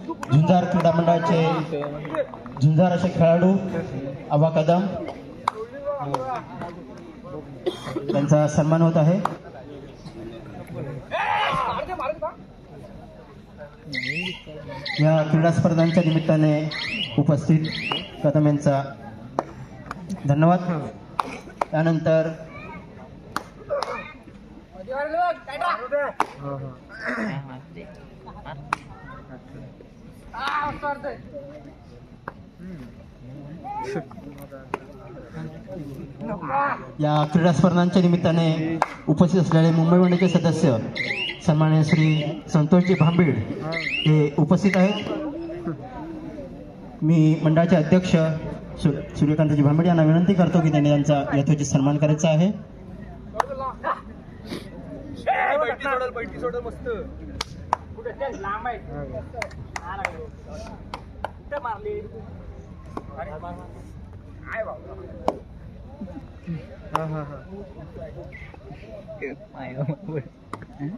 झुंजार क्रीडा मंडळाचे झुंजार असे खेळाडू आबा कदम त्यांचा सन्मान होत आहे. या क्रीडा स्पर्धांच्या निमित्ताने उपस्थित कदम यांचा धन्यवाद. त्यानंतर या क्रीडा स्पर्धांच्या निमित्ताने उपस्थित असलेले मुंबई मंडळाचे सदस्य सन्माननीय श्री संतोषजी भांबीड हे उपस्थित आहेत. मी मंडळाचे अध्यक्ष सूर्यकांतजी भांबीड यांना विनंती करतो की त्यांनी त्यांचा यथोचित सन्मान करायचा आहे.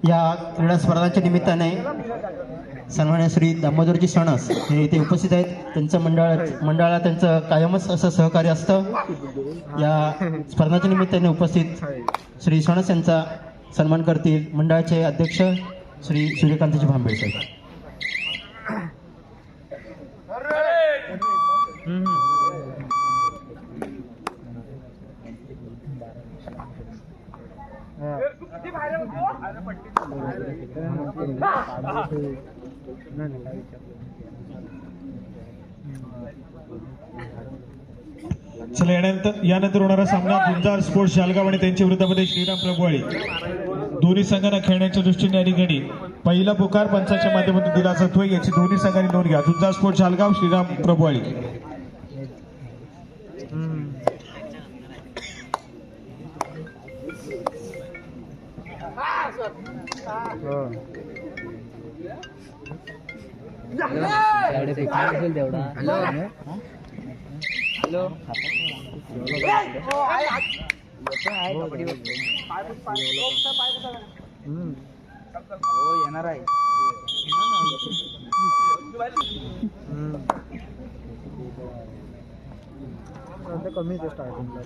या क्रीडा स्पर्धांच्या निमित्ताने सन्माननीय श्री दामोदरजी सणस हे इथे उपस्थित आहेत. त्यांचं मंडळाला त्यांचं कायमच असं सहकार्य असतं. या स्पर्धांच्या निमित्ताने उपस्थित श्री सणस यांचा सन्मान करतील मंडळाचे अध्यक्ष श्री सूर्यकांतजी भांबेड साहेब. चला यानंतर होणारा सामना झुंजार स्पोर्ट्स जालगाव आणि त्यांच्या विरोधामध्ये श्रीराम प्रभुवाळी. दोन्ही संघांना खेळण्याच्या दृष्टीने या ठिकाणी पहिला पुकार पंचाच्या माध्यमातून दिला जातोय, याची दोन्ही संघांनी नोंद घ्या. झुंजार स्पोर्ट्स जालगाव, श्रीराम प्रभुवाळी. येणार आहे. कमीच स्टार्टिंगला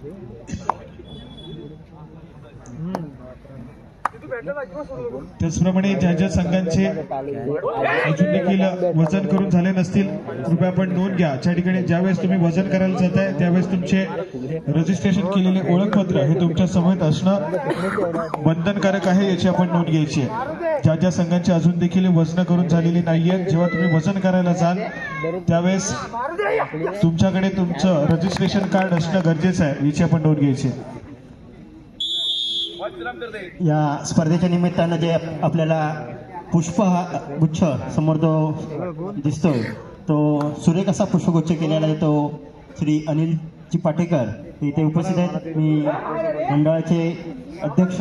त्याचप्रमाणे ज्या ज्या संघांचे अजून देखील वजन करून झाले नसतील कृपया आपण नोंद घ्या. ज्या ठिकाणी ज्यावेळेस तुम्ही वजन करायला जाताय त्यावेळेस तुमचे रजिस्ट्रेशन केलेले ओळखपत्र हे तुमच्या समोर असणं बंधनकारक आहे, याची आपण नोंद घ्यायची आहे. ज्या ज्या संघांचे अजून देखील वजन करून झालेली नाहीये, जेव्हा तुम्ही वजन करायला जाल त्यावेळेस तुमच्याकडे तुमचं रजिस्ट्रेशन कार्ड असणं गरजेचं आहे, याची आपण नोंद घ्यायची आहे. या स्पर्धेच्या निमित्तानं जे आपल्याला पुष्प गुच्छ समोर तो दिसतोय तो सुरेख असा पुष्पगुच्छ केलेला आहे, तो श्री अनिलजी पाटेकर इथे उपस्थित आहेत. मी मंडळाचे अध्यक्ष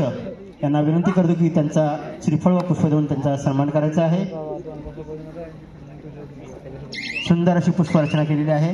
यांना विनंती करतो की त्यांचा श्रीफळ व पुष्प देऊन त्यांचा सन्मान करायचा आहे. सुंदर अशी पुष्परचना केलेली आहे.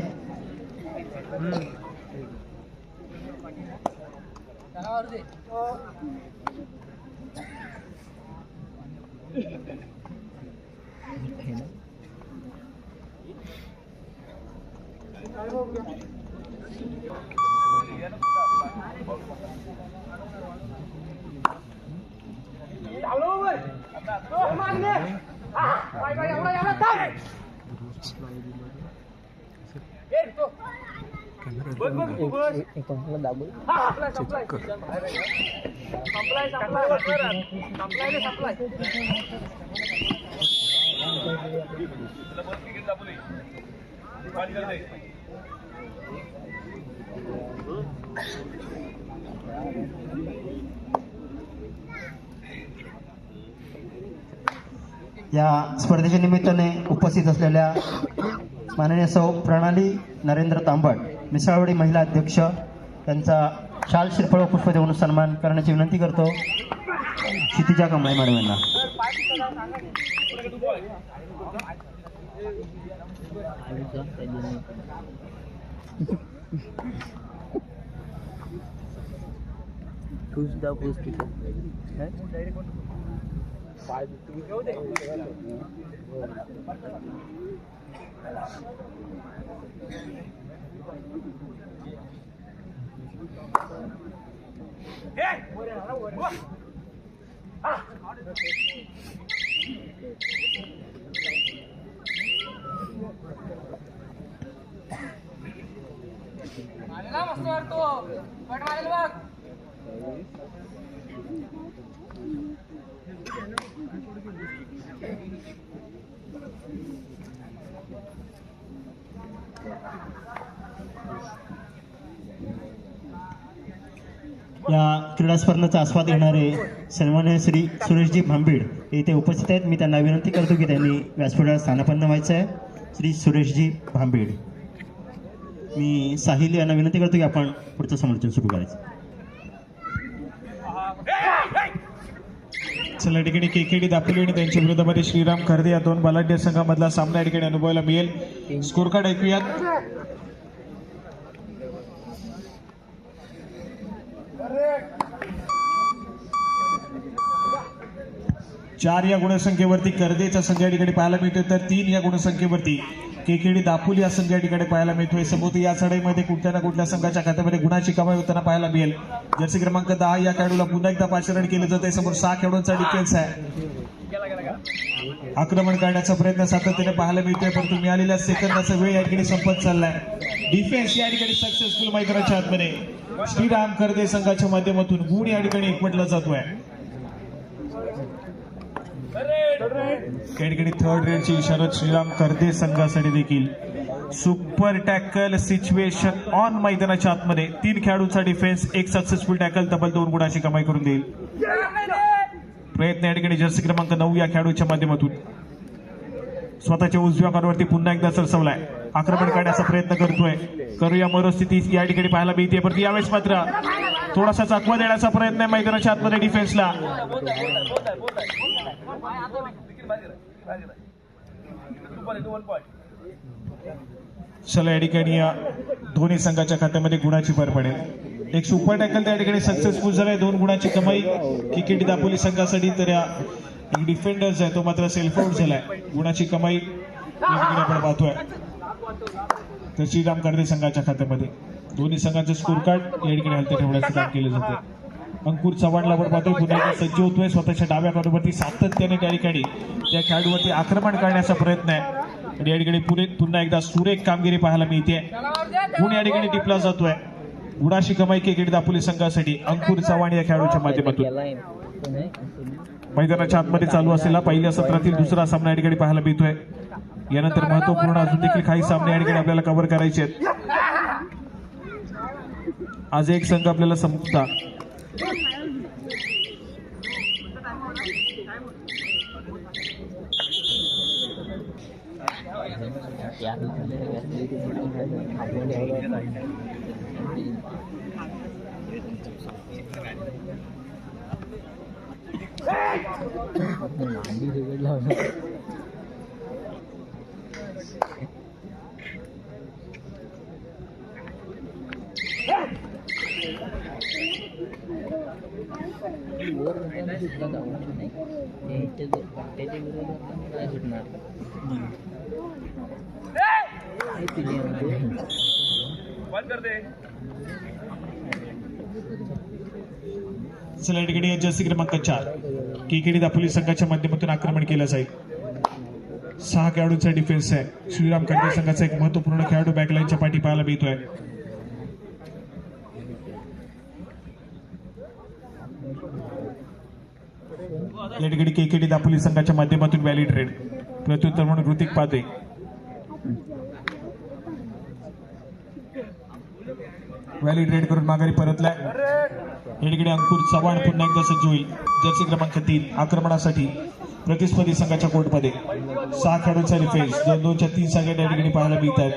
या स्पर्धेच्या निमित्ताने उपस्थित असलेल्या माननीय सौ प्रणाली नरेंद्र तांबट मिसाळवाडी महिला अध्यक्ष यांचा शाल श्रीफळ व पुष्प देऊन सन्मान करण्याची विनंती करतो क्षितिजा कांबळे मॅडम यांना. पाय या क्रीडा स्पर्धेचा आस्वाद घेणारे सन्मान्य श्री सुरेशजी भांबीड हे इथे उपस्थित आहेत. मी त्यांना विनंती करतो की त्यांनी व्यासपीठावर स्थानापन्न व्हायचं आहे. श्री सुरेशजी भांबीड. मी साहिल यांना विनंती करतो की आपण पुढचं समर्थन सुरू करायचं. चला या ठिकाणी केकेडी दापोली आणि त्यांच्या विरोधामध्ये श्रीराम खर्दे या दोन बलाढ्य संघामधला सामना या ठिकाणी अनुभवायला मिळेल. स्कोर कार्ड ऐकूयात. चार या गुणसंख्येवरती कर्देचा संघ या ठिकाणी पाहायला मिळतोय, तर 3 या गुणसंख्येवरती केकेडी दापोली या संघ या ठिकाणी पाहायला मिळतोय. समोर या चढाईमध्ये कुठल्या ना कुठल्या संघाच्या खात्यामध्ये गुणाची कमाई होताना पाहायला मिळेल. जर्सी क्रमांक 10 या खेळाडूला पुन्हा एकदा पाचारण केलं जातंय. समोर 6 खेळाडूंचा डिफेन्स आहे. आक्रमण करण्याचा प्रयत्न सातत्याने पाहायला मिळतोय, परंतु मिळालेल्या सेकंदाचा वेळ या ठिकाणी संपत चाललाय. डिफेन्स या ठिकाणी सक्सेसफुल मैदानाच्या आतमध्ये श्रीराम कर्दे संघाच्या माध्यमातून गुण या ठिकाणी एकवटला जातोय. या ठिकाणी थर्ड रेडची इशारत श्रीराम कर्दे संघासाठी देखील. सुपर टॅकल सिच्युएशन ऑन मैदानाच्या आतमध्ये 3 खेळाडूंचा डिफेन्स, 1 सक्सेसफुल टॅकल, तब्बल 2 गुणाची कमाई करून देईल. प्रयत्न या ठिकाणी जर्सी क्रमांक 9 या खेळाडूच्या माध्यमातून स्वतःच्या उजव्या कानावरती पुन्हा एकदा सरसवलाय. आक्रमण करण्याचा प्रयत्न करतोय. करूया मरोस्थिती या ठिकाणी पाहायला मिळते, परंतु यावेळेस मात्र थोडासा चकवा देण्याचा प्रयत्न आहे मैदानाच्या आतमध्ये डिफेन्सला. चला या ठिकाणी या दोन्ही संघाच्या खात्यामध्ये गुणाची भर पडेल. एक सुपर टॅकल त्या ठिकाणी सक्सेसफुल झालाय, 2 गुणाची कमाई केकेडी दापोली संघासाठी. तर या एक डिफेंडर्स आहे तो मात्र सेल्फ आउट झालाय. गुणाची कमाई या ठिकाणी आपण पाहतोय तर श्रीराम कर्दे संघाच्या खात्यामध्ये. दोन्ही संघांचे स्कोर कार्ड या ठिकाणी हलते ठेवण्याचं काम केलं जातं. अंकुर चव्हाणला आपण पाहतोय पुन्हा एकदा सज्ज होतोय. स्वतःच्या डाव्या कानावरती सातत्याने त्या ठिकाणी त्या खेळाडूवरती आक्रमण करण्याचा प्रयत्न आहे आणि या ठिकाणी पुन्हा एकदा सुरेख कामगिरी पाहायला मिळते. गुण या ठिकाणी टिपला जातोय. गुणाची कमाई केकेडी दापोली संघासाठी अंकुर चव्हाण या खेळाडूच्या माध्यमातून. मैदानाच्या आतमध्ये चालू असलेला पहिल्या सत्रातील दुसरा सामना या ठिकाणी पाहायला मिळतोय. यानंतर महत्वपूर्ण अजून देखील काही सामने या ठिकाणी आपल्याला कव्हर करायचे आहेत. आज एक संघ आपल्याला संपता चला या ठिकाणी जर्सी क्रमांक 4 केकेडी दापोली संघाच्या माध्यमातून आक्रमण केलं जाईल. 6 खेळाडूंचा डिफेन्स आहे. श्रीराम कर्दे संघाचा एक महत्वपूर्ण खेळाडू बॅकलाईनच्या पाठी पाहायला मिळतोय. या ठिकाणी केकेडी दापोली संघाच्या माध्यमातून व्हॅलिड रेड प्रत्युत्तर म्हणून ऋतिक पादे. व्हॅलिड रेड करून माघारी परतलाय. या ठिकाणी अंकुर चव्हाण पुन्हा एकदा सज्ज होईल. जर्सी क्रमांक 3 आक्रमणासाठी प्रतिस्पर्धी संघाच्या कोर्टमध्ये. 6 खेळाडूंचा डिफेन्स, 2-2च्या 3 संघ या ठिकाणी पाहायला मिळत आहेत.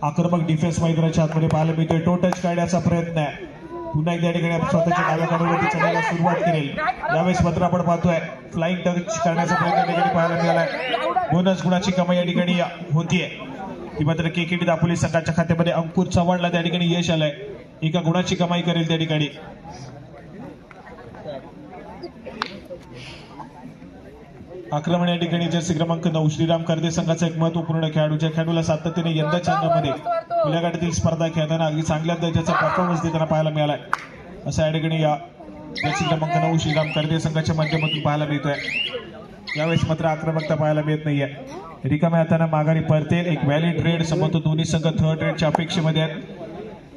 आक्रमक डिफेन्स मैदानाच्या आतमध्ये पाहायला मिळतोय. टोटच काढण्याचा प्रयत्न आहे. पुन्हा एकदा या ठिकाणी आपण स्वतःच्या डाव्या कानावरती चढायला सुरुवात करेल. यावेळेस मात्र आपण पाहतोय फ्लाइंग टच करण्याचा प्रयत्न या ठिकाणी पाहायला मिळालाय. बोनस गुणाची कमाई या ठिकाणी होतीये. ती मात्र केकेडी दापोली संघाच्या खात्यामध्ये अंकुर चव्हाणला त्या ठिकाणी यश आलंय. एका गुणाची कमाई करेल त्या ठिकाणी. आक्रमण या ठिकाणी जर्सी क्रमांक 9 श्रीराम कर्दे संघाचा एक महत्वपूर्ण खेळाडू, ज्या खेळाडूला सातत्याने यंदाच्या अंगामध्ये खुल्या गटातील स्पर्धा खेळताना अगदी चांगल्या दर्जाचा परफॉर्मन्स देताना पाहायला मिळालाय. असा या ठिकाणी या त्याची क्रमांक 9 श्रीराम करदे संघाच्या माध्यमातून पाहायला मिळतोय. यावेळेस मात्र आक्रमकता पाहायला मिळत नाहीये. रिकाम्या हाताने माघारी परते. एक व्हॅलिड रेड समोर दोन्ही संघ थर्ड रेडच्या अपेक्षेमध्ये आहेत.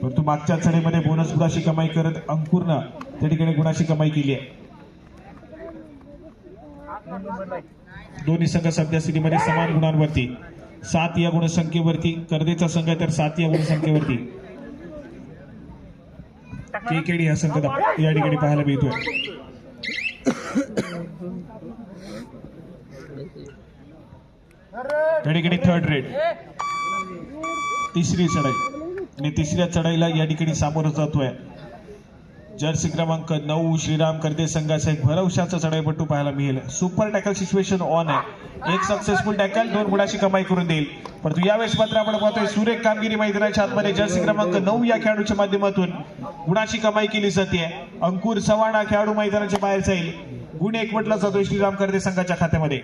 परंतु मागच्या चढीमध्ये बोनस गुणाची कमाई करत अंकुरनं त्या ठिकाणी गुणाची कमाई केली आहे. दोन्ही संघ सध्या स्थितीमध्ये समान गुणांवरती 7 या गुणसंख्येवरती. करदेचा संघ तर 7 या गुणसंख्येवरती. केकेडी हा संघ या ठिकाणी पाहायला मिळतोय. त्या ठिकाणी थर्ड रेड, तिसरी चढाई आणि तिसऱ्या चढाईला या ठिकाणी सामोरं जातोय जर्सी क्रमांक 9 श्रीराम करदे संघाचा एक भरवशाचा चढाईपट्टू पाहायला मिळेल. सुपर टॅकल सिच्युएशन ऑन आहे. एक सक्सेसफुल टॅकल 2 गुणाची कमाई करून देईल. परंतु यावेळेस मात्र आपण पाहतोय सुरेख कामगिरी मैदानाच्या आतमध्ये जर्सी क्रमांक 9 या खेळाडूच्या माध्यमातून गुणाची कमाई केली जाते. अंकुर चव्हाण हा खेळाडू मैदानाच्या बाहेर जाईल. गुण 1 म्हटला जातोय श्रीराम करदे संघाच्या खात्यामध्ये.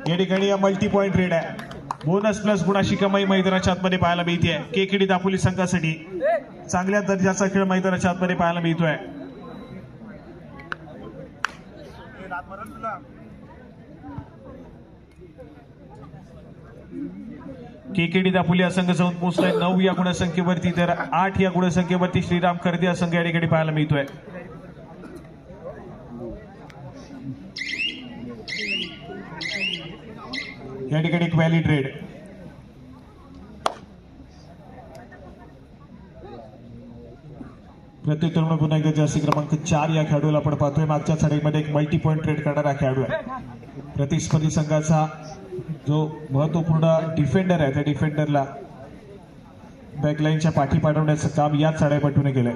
या ठिकाणी मल्टी पॉइंट रेड आहे. बोनस प्लस गुणाची कमाई मैदानाच्या आतमध्ये पाहायला मिळते. केकेडी दापोली संघासाठी चांगल्या दर्जाचा खेळ मैदानाच्या आतमध्ये पाहायला मिळतोय. केकेडी दापोली हा संघ जाऊन पोहोचलाय 9 या गुणसंख्येवरती, तर 8 या गुणसंख्येवरती श्रीराम करदे हा संघ या ठिकाणी पाहायला मिळतोय. या ठिकाणी एक व्हॅलिड रेड. प्रत्युत्तर पुन्हा एकदा जर्सी क्रमांक 4 या खेळाडूला आपण पाहतोय. मागच्या चढाईमध्ये एक मल्टी पॉइंट रेड करणारा खेळाडू आहे. प्रतिस्पर्धी संघाचा जो महत्वपूर्ण डिफेंडर आहे त्या डिफेंडरला बॅकलाईनच्या पाठी पाठवण्याचं काम या चढाईपटूने केलंय.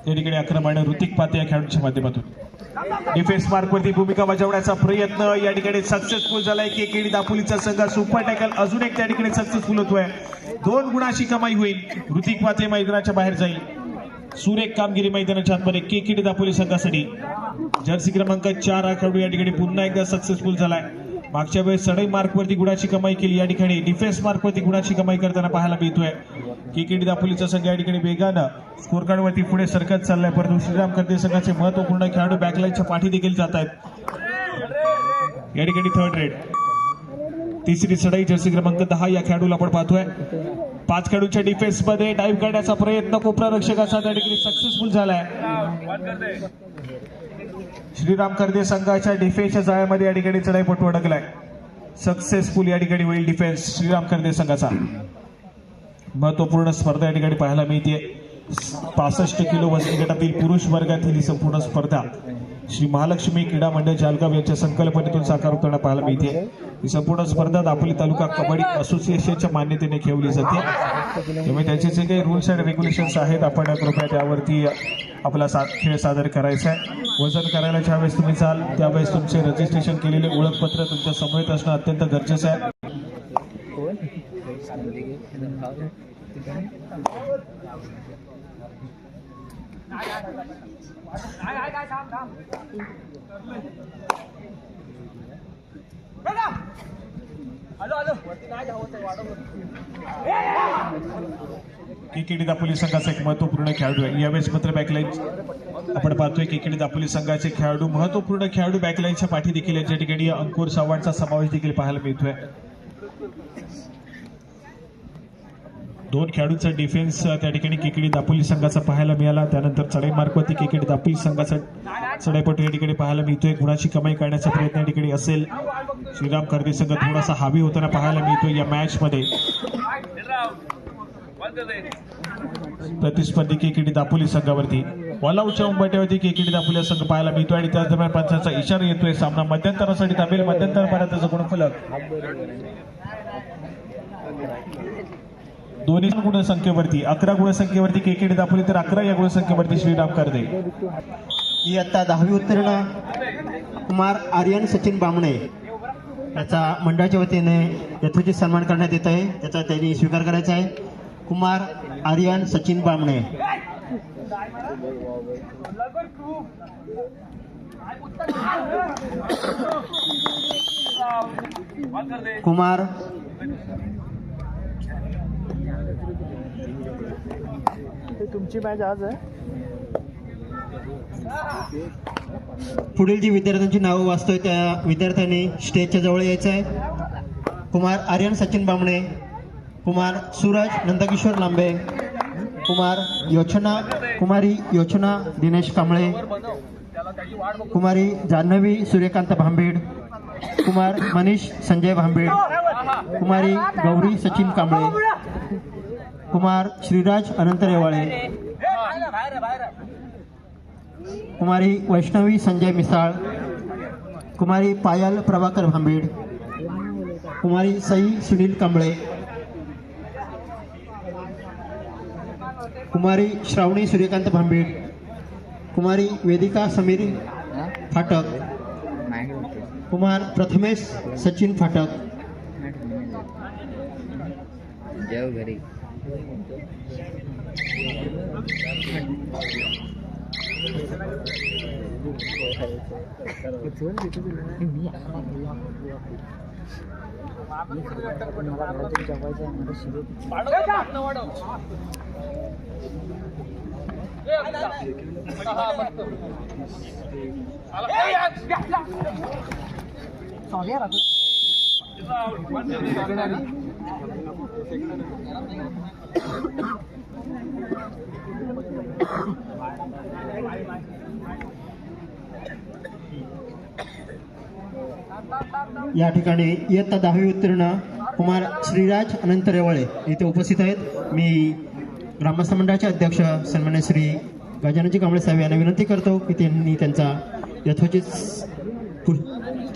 या ठिकाणी आक्रमण ऋतिक पाते या खेळाडूच्या माध्यमातून डिफेन्स मार्कवरती भूमिका बजावण्याचा प्रयत्न या ठिकाणी सक्सेसफुल झालाय. केकेडी दापोलीचा संघ सुपर टॅकल अजून एक त्या ठिकाणी सक्सेसफुल होतोय. 2 गुणाची कमाई होईल. ऋतिक पाते मैदानाच्या बाहेर जाईल. सुरेख कामगिरी मैदानाच्या आतमध्ये केकेडी दापोली संघासाठी जर्सी क्रमांक 4 हा खेळाडू या ठिकाणी पुन्हा एकदा सक्सेसफुल झालाय. मागच्या वेळेस चढाई मार्कवरती गुणाची कमाई केली. या ठिकाणी डिफेन्स मार्कवरती गुणाची कमाई करताना पाहायला मिळतोय. केकेडी दापोलीचा संघ या ठिकाणी वेगानं स्कोर कार्डवरती पुढे सरकत चाललाय. परंतु श्रीराम करदे संघाचे महत्वपूर्ण खेळाडू बॅकलाईनच्या पाठी देखील जात आहेत. या ठिकाणी थर्ड रेड. तिसरी चढाई जर्सी क्रमांक 10 या खेळाडूला आपण पाहतोय. 5 खेळाडूंच्या डिफेन्स मध्ये डाईव्ह करण्याचा प्रयत्न कोपरा रक्षकाचा त्या ठिकाणी सक्सेसफुल झालाय. श्रीराम करदे संघाच्या डिफेन्सच्या जाळ्यामध्ये या ठिकाणी चढाईपटू अडकलाय. सक्सेसफुल या ठिकाणी होईल डिफेन्स श्रीराम करदे संघाचा. महत्वपूर्ण स्पर्धा या ठिकाणी पाहायला मिळते. 65 किलो वजनी गटातील पुरुष वर्गातील ही संपूर्ण स्पर्धा श्री महालक्ष्मी क्रीडा मंडळ जालगाव यांच्या संकल्पनेतून साकार होताना पाहायला मिळते. ही संपूर्ण स्पर्धा दापोली तालुका कबड्डी असोसिएशनच्या मान्यतेने खेळवली जाते. त्यामुळे त्याचे जे काही रूल्स अँड रेग्युलेशन्स आहेत आपण कृपया त्यावरती आपला खेळ सादर करायचा आहे. वजन करायला ज्यावेळेस तुम्ही जाल त्यावेळेस तुमचे रजिस्ट्रेशन केलेले ओळखपत्र तुमच्या समोर असणं अत्यंत गरजेचं आहे. केकेडी दापोली संघाचा एक महत्वपूर्ण खेळाडू आहे. यावेळेस मात्र बॅकलाईन आपण पाहतोय. केकेडी दापोली संघाचे खेळाडू महत्वपूर्ण खेळाडू बॅकलाईनच्या पाठी देखील यांच्या ठिकाणी अंकुर चव्हाणचा समावेश देखील पाहायला मिळतोय. 2 खेळाडूंचा डिफेन्स त्या ठिकाणी केकेडी दापोली संघाचा पाहायला मिळाला. त्यानंतर चढाई मार्कवरती केकेडी दापोली संघाचा चढाईपटू या ठिकाणी पाहायला मिळतोय. गुणाची कमाई करण्याचा प्रयत्न या ठिकाणी असेल. श्रीराम करदे संघ थोडासा हावी होताना पाहायला मिळतोय या मॅच मध्ये. प्रतिस्पर्धी केकेडी दापोली संघावरती ऑलआउटच्या उंबरठ्यावरती केकेडी दापोली संघ पाहायला मिळतोय आणि त्याच दरम्यान पंचाचा इशारा येतोय. सामना मध्यंतरासाठी थांबेल. मध्यंतरापर्यंतचा गुणफलक दोन्ही गुणसंख्येवरती 11 गुणसंख्येवरती केकेडी दापोली तर 11 या गुणसंख्येवरती श्रीराम करदे. इयत्ता 10वी उत्तीर्ण कुमार आर्यन सचिन बामणे याचा मंडळाच्या वतीने यथोचित सन्मान करण्यात येत आहे. त्याचा त्यांनी स्वीकार करायचा आहे. कुमार आर्यन सचिन बामणे. कुमार ते तुमची मॅच आज आहे. पुढील जी विद्यार्थ्यांची नावं वाचतोय त्या विद्यार्थ्यांनी स्टेजच्या जवळ यायचं आहे. कुमार आर्यन सचिन बामणे, कुमार सूरज नंदकिशोर लांबे, कुमारी योचना दिनेश कांबळे, कुमारी जान्हवी सूर्यकांत भांबेड, कुमार मनीष संजय भांबेड, कुमारी गौरी सचिन कांबळे, कुमार श्रीराज अनंत रेवाळे, कुमारी वैष्णवी संजय मिसाळ, कुमारी पायल प्रभाकर भांबेड, कुमारी सई सुनील कांबळे, कुमारी श्रावणी सूर्यकांत भांबेड, कुमारी वेदिका समीर फाटक, कुमार प्रथमेश सचिन फाटक, घरी या ठिकाणी इयत्ता 10वी उत्तीर्ण कुमार श्रीराज अनंत रेवाळे इथे उपस्थित आहेत. मी ग्रामस्थ मंडळाचे अध्यक्ष सन्मान्य श्री गजाननजी कांबळे साहेब यांना विनंती करतो की त्यांनी त्यांचा यथोचित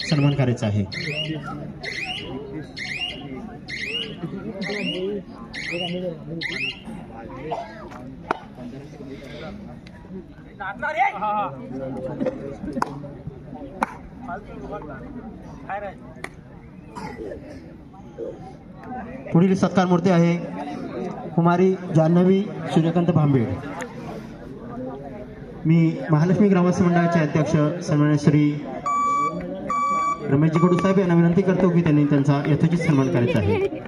सन्मान करायचा आहे. पुढील सत्कार मूर्ती आहे कुमारी जान्हवी सूर्यकांत भांबेड. मी महालक्ष्मी ग्रामस्थ मंडळाचे अध्यक्ष सन्मान्य श्री रमेशजी कडू साहेब यांना विनंती करतो की त्यांनी त्यांचा यथोचित सन्मान करायचा आहे.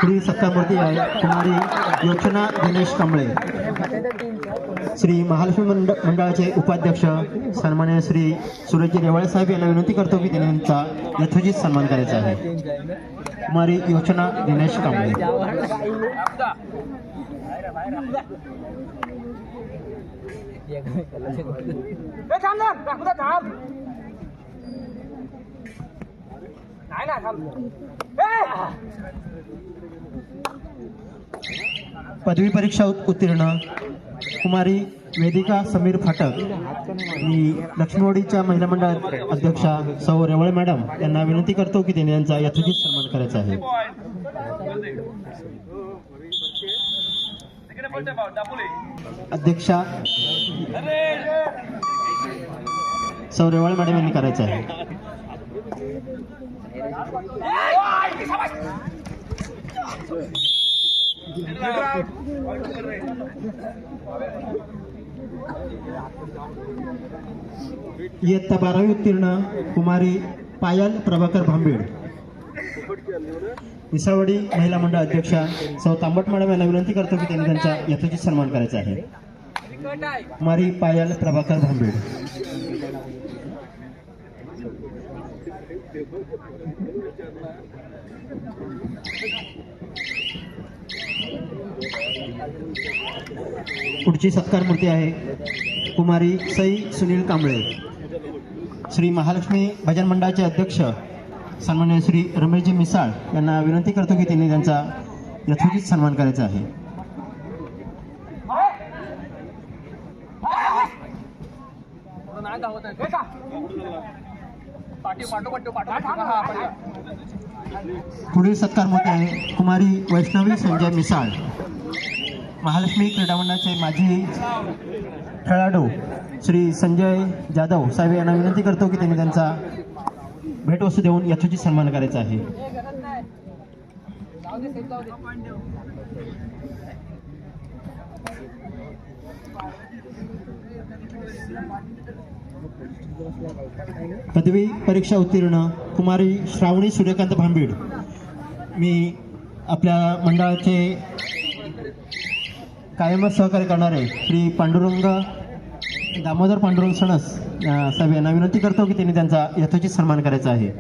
पुढील सत्कार मूर्ती आहे कुमारी योचना दिनेश कांबळे. श्री महालक्ष्मी मंडळाचे उपाध्यक्ष सन्मान्य श्री सुरेशजी रेवाळे साहेब यांना विनंती करतो की त्यांनी त्यांचा यथोचित सन्मान करायचा आहे. कुमारी योचना दिनेश कांबळे. पदवी परीक्षा उत्तीर्ण कुमारी वेदिका समीर फाटक. मी लक्ष्मीवाडीच्या महिला मंडळ अध्यक्षा सौ रेवाळे मॅडम यांना विनंती करतो की त्यांनी यांचा यथोचित सन्मान करायचा आहे. अध्यक्षा सौ रेवाळे मॅडम यांनी करायचं आहे. इयत्ता 12वी उत्तीर्ण कुमारी पायल प्रभाकर भांबेड. विसावडी महिला मंडळ अध्यक्षा सौ तांबट मॅडम यांना विनंती करतो की त्यांनी त्यांचा यथोचित सन्मान करायचा आहे. कुमारी पायल प्रभाकर भांबेड. पुढची सत्कार मूर्ती आहे कुमारी सई सुनील कांबळे. श्री महालक्ष्मी भजन मंडळाचे अध्यक्ष सन्मान्य श्री रमेशजी मिसाळ यांना विनंती करतो की त्यांनी त्यांचा यथोचित सन्मान करायचा आहे. पुढील सत्कार मूर्ती आहे कुमारी वैष्णवी संजय मिसाळ. महालक्ष्मी क्रीडा मंडळाचे माजी खेळाडू श्री संजय जाधव साहेब यांना विनंती करतो की त्यांनी त्यांचा भेटवस्तू देऊन यथोचित सन्मान करायचा आहे. पदवी परीक्षा उत्तीर्ण कुमारी श्रावणी सूर्यकांत भांबीड. मी आपल्या मंडळाचे कायमच सहकार्य करणारे श्री पांडुरंग दामोदर पांडुरंग सणस साहेब यांना विनंती करतो की त्यांनी त्यांचा यथोचित सन्मान करायचा आहे.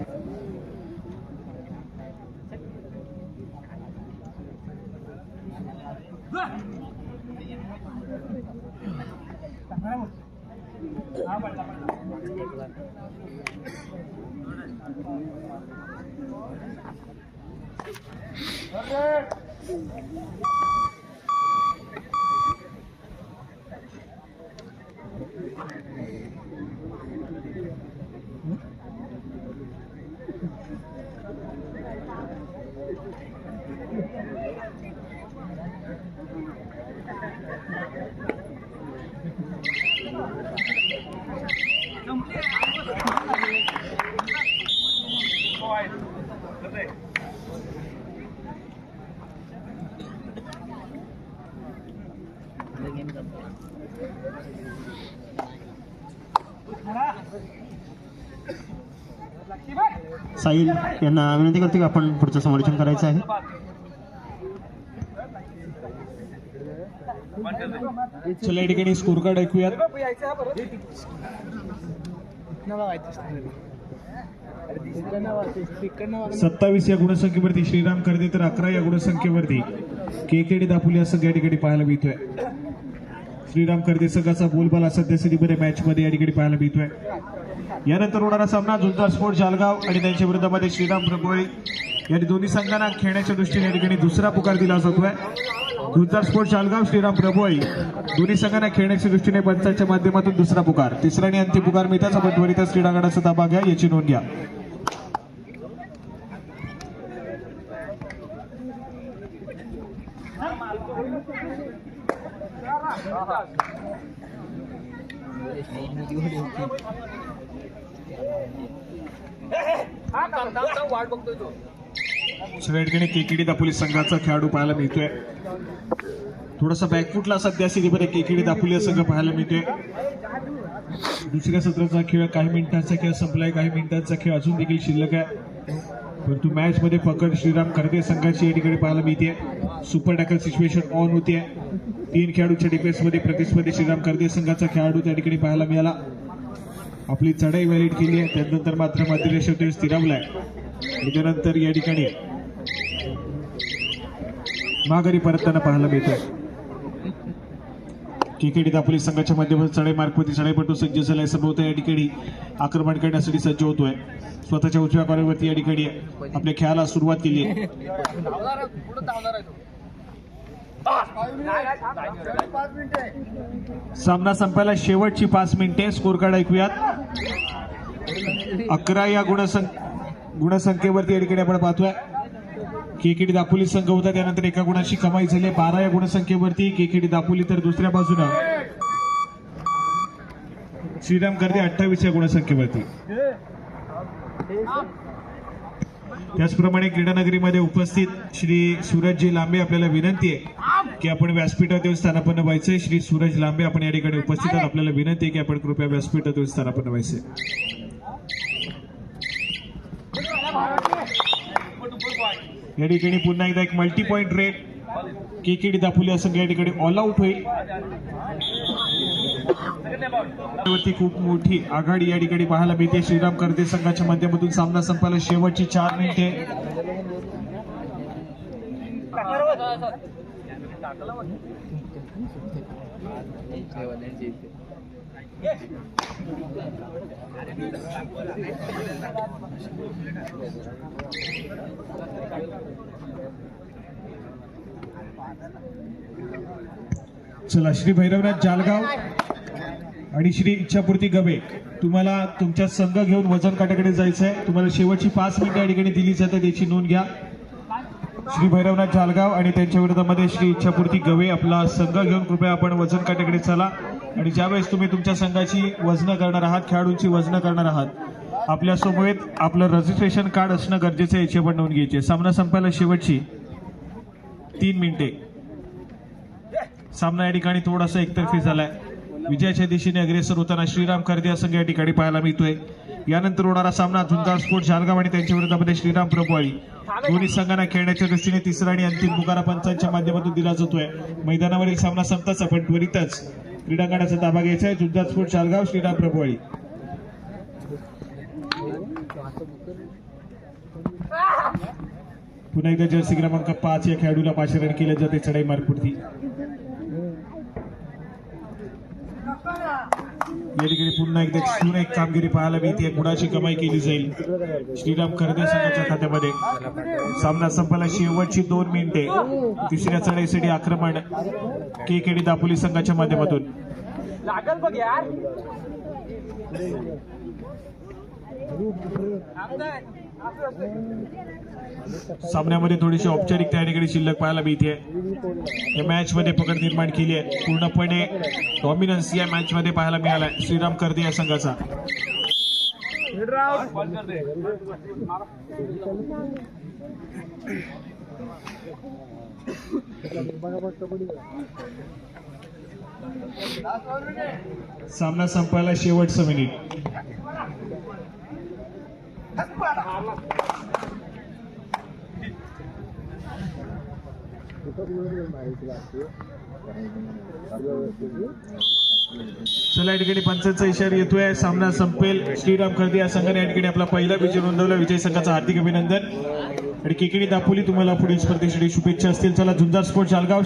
साहिल यांना विनंती करतो की आपण पुढचं समालोचन करायचं आहे. चला या ठिकाणी स्कोर कार्ड ऐकूयात. 27 या गुणसंख्येवरती श्रीराम कर्दे तर 11 या गुणसंख्येवरती केकेडी दापोली या संघ या ठिकाणी पाहायला मिळतोय. श्रीराम कर्दे संघाचा बोलबाला सध्या स्थितीमध्ये मॅच मध्ये या ठिकाणी पाहायला मिळतोय. यानंतर होणारा सामना झुंजार स्पोर्ट जालगाव आणि त्यांच्या विरोधामध्ये श्रीराम प्रभोळी या दोन्ही संघांना खेळण्याच्या दृष्टीने या ठिकाणी दुसरा पुकार दिला जातोय. झुंजार स्पोर्ट जालगाव श्रीराम प्रभोळी दोन्ही संघांना खेळण्याच्या दृष्टीने पंचांच्या माध्यमातून दुसरा पुकार. तिसरा आणि अंतिम पुकार मिळताच आपण त्वरितच क्रीडांगणाचा ताबा घ्या याची नोंद घ्या. सगळ्या ठिकाणी केकेडी दापोली संघाचा खेळाडू पाहायला मिळतोय. थोडासा बॅकफुटला सध्या स्थितीमध्ये केकेडी दापोली संघ पाहायला मिळतोय. दुसऱ्या सत्राचा खेळ काही मिनिटांचा खेळ संपलाय, काही मिनिटांचा खेळ अजून देखील शिल्लक आहे. परंतु मॅच मध्ये पकड श्रीराम कर्दे संघाची या ठिकाणी पाहायला मिळते. सुपर टॅकल सिच्युएशन ऑन होते. 3 खेळाडूच्या डिफेन्स मध्ये प्रतिस्पर्धी श्रीराम कर्दे संघाचा खेळाडू त्या ठिकाणी पाहायला मिळाला. आपली चढाई व्हॅलिड केली आहे, त्यानंतर मात्र मध्यरेषेवर स्थिरावलाय. त्यानंतर या ठिकाणी माघारी परतताना पाहायला मिळतोय. केकेडी दापोली संघाच्या माध्यमातून चढाई मार्गवरती चढाईपटू सज्ज झालाय. संभवतः या ठिकाणी आक्रमण करण्यासाठी सज्ज होतोय. स्वतःच्या उजव्या कॉर्नरवरती या ठिकाणी आपल्या खेळाला सुरुवात केली आहे. सामना संपायला शेवटची 5 मिनिटे. स्कोर कार्ड ऐकूयात. 11 या गुणसंख्येवरती या ठिकाणी आपण पाहतोय. केकेडी दापोली संघ होता, त्यानंतर 1 गुणाची कमाई झाली. 12 या गुणसंख्येवरती केकेडी दापोली, तर दुसऱ्या बाजूला श्रीराम कर्दे 28 या गुणसंख्येवरती. त्याचप्रमाणे क्रीडानगरीमध्ये उपस्थित श्री सूरजजी लांबे आपल्याला विनंती आहे की आपण व्यासपीठावर येऊन स्थानापन्न व्हायचंय. श्री सूरज लांबे आपण या ठिकाणी उपस्थित आहात. आपल्याला विनंती आहे की आपण कृपया व्यासपीठावर येऊन स्थानापन्न व्हायचंय. या ठिकाणी पुन्हा एकदा एक multi point rate KKD Dapoli संघ या ठिकाणी ऑल आउट होईल. खूप मोठी आघाडी या ठिकाणी पाहायला मिळते. श्रीराम कर्दे संघाच्या माध्यमातून सामना संपायला शेवटची 4 मिनिटे. चला, श्री भैरवनाथ जालगाव आणि श्री इच्छापूर्ती गवे, तुम्हाला तुमच्या संघ घेऊन वजन काट्याकडे जायचं आहे. तुम्हाला शेवटची 5 मिनिटे या ठिकाणी दिली जाते, त्याची नोंद घ्या. श्री भैरवनाथ जालगाव आणि त्यांच्या विरोधामध्ये श्री इच्छापूर्ती गवे आपला संघ घेऊन कृपया आपण वजन काट्याकडे चला. आणि ज्यावेळेस तुम्ही तुमच्या संघाची वजनं करणार आहात, खेळाडूंची वजनं करणार आहात, आपल्या समवेत आपलं रजिस्ट्रेशन कार्ड असणं गरजेचं आहे, याची आपण नोंद घ्यायची. सामना संपायला शेवटची 3 मिनिटे. सामना या ठिकाणी थोडासा एकतर्फी झालाय. विजयाच्या दिशेने अग्रेसर होताना श्रीराम खर्दे हा संघ या ठिकाणी पाहायला मिळतोय. यानंतर होणारा सामना झुंजार स्पोर्ट्स जालगाव आणि त्यांच्या विरोधामध्ये श्रीराम प्रभुवाळी. दोन्ही संघांना खेळण्याच्या दृष्टीने तिसरा आणि अंतिम पुकारा पंचांच्या माध्यमातून दिला जातोय. मैदानावरील सामना संपताच आपण त्वरितच क्रीडांगणाचा ताबा घ्यायचा आहे. झुंजार स्पोर्ट्स जालगाव, श्रीराम प्रभुवाळी. पुन्हा एकदा जर्सी क्रमांक 5 या खेळाडूला पाचारण केले जाते चढाई मार्गपुरती. या ठिकाणी पुन्हा एकदा सुरेख कामगिरी पाहायला मिळते. गुणाची कमाई केली जाईल श्रीराम खर्दे संघाच्या खात्यामध्ये. सामना संपायला शेवटची 2 मिनिटे. तिसऱ्या चढाईसाठी आक्रमण केकेडी दापोली संघाच्या माध्यमातून. सामन्यामध्ये थोडीशी औपचारिकता या ठिकाणी शिल्लक पाहायला मिळते. या मॅच मध्ये पकड निर्माण केली आहे. पूर्णपणे डॉमिनन्स या मॅच मध्ये पाहायला मिळालाय श्रीराम खर्दे या संघाचा. सामना संपायला शेवटचं मिनिट. चला या ठिकाणी पंचांचा इशारा येतोय. सामना संपेल. श्रीराम खर्दे या संघाने या ठिकाणी आपला पहिला विजय नोंदवला. विजय संघाचं हार्दिक अभिनंदन. आणि केकेडी दापोली तुम्हाला पुढील स्पर्धेसाठी शुभेच्छा असतील. चला झुंजार स्पोर्ट्स जालगाव